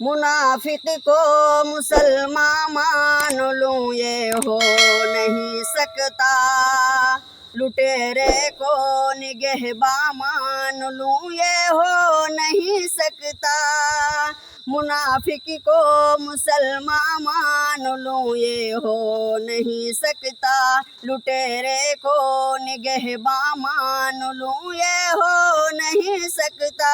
मुनाफिक को मुसलमान मान लूं ये हो नहीं सकता, लुटेरे को निगहबान मान लूं ये हो नहीं सकता। मुनाफिक को मुसलमान मान लूं ये हो नहीं सकता, लुटेरे को निगहबान मान लूं ये हो नहीं सकता।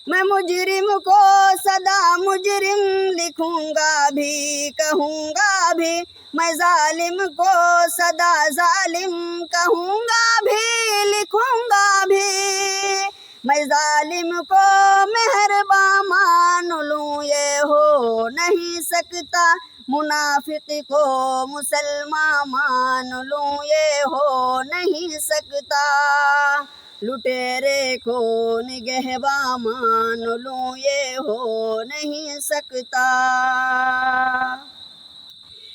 मैं मुजरिम को सदा मुजरिम लिखूंगा भी कहूंगा भी, मैं जालिम को सदा जालिम कहूंगा भी लिखूंगा भी। मैं जालिम को मेहरबान मान लूं ये हो नहीं सकता, मुनाफिक को मुसलमान मान लूं ये हो नहीं सकता। लुटेरे को निगहबान मान लूं ये हो नहीं सकता।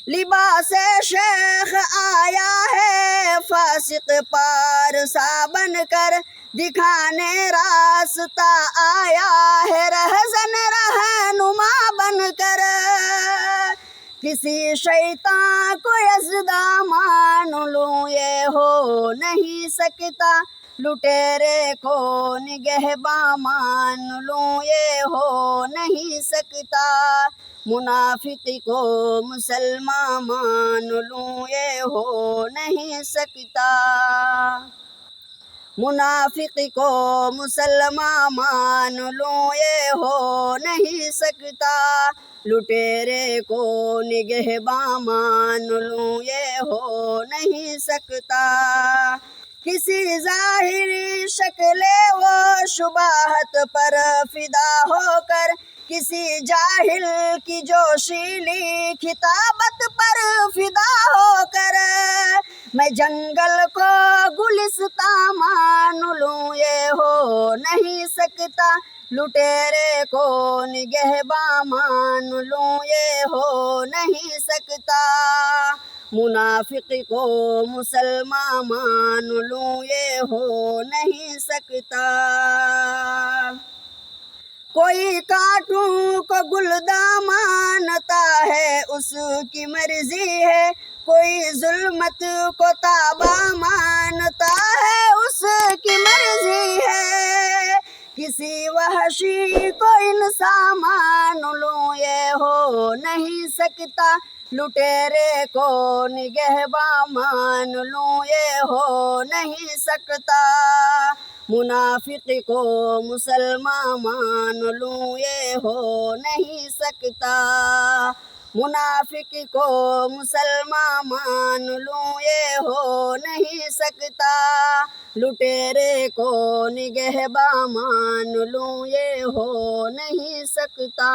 लिबास शेख आया है फासिक पारसा बनकर, दिखाने रास्ता आया है रहज़न रहनुमा बनकर। किसी शैतान को यज़दा मान लूं ये हो नहीं सकता, लुटेरे को निगहबान मान लूं ये हो नहीं सकता। मुनाफिक को मुसलमान मान लूं ये हो नहीं सकता। मुनाफिक को मुसलमान मान लूं ये हो नहीं सकता, लुटेरे को निगहबान मान लूं ये हो नहीं सकता। किसी ज़ाहिरी शक्ले वो शुबाहत पर फिदा होकर, किसी जाहिल की जोशीली खिताबत पर फिदा होकर। मैं जंगल को गुलिस्तां मान लूं ये हो नहीं सकता, लुटेरे को निगहबान मान लूं ये हो नहीं सकता। मुनाफिक को मुसलमान मान लूं ये हो नहीं सकता। कोई कांटों को गुलदां मानता है उसकी मर्जी है, कोई जुल्मत को ताबा मानता है उसकी मर्जी है। किसी वहशी को इंसान मान लूं ये हो नहीं सकता, लुटेरे को निगहबान मान लूं ये हो नहीं सकता। मुनाफिक को मुसलमान मान लूं ये हो नहीं सकता, मुनाफिक को मुसलमान मान लूं ये हो नहीं सकता। लुटेरे को निगहबान मान लूं ये हो नहीं सकता।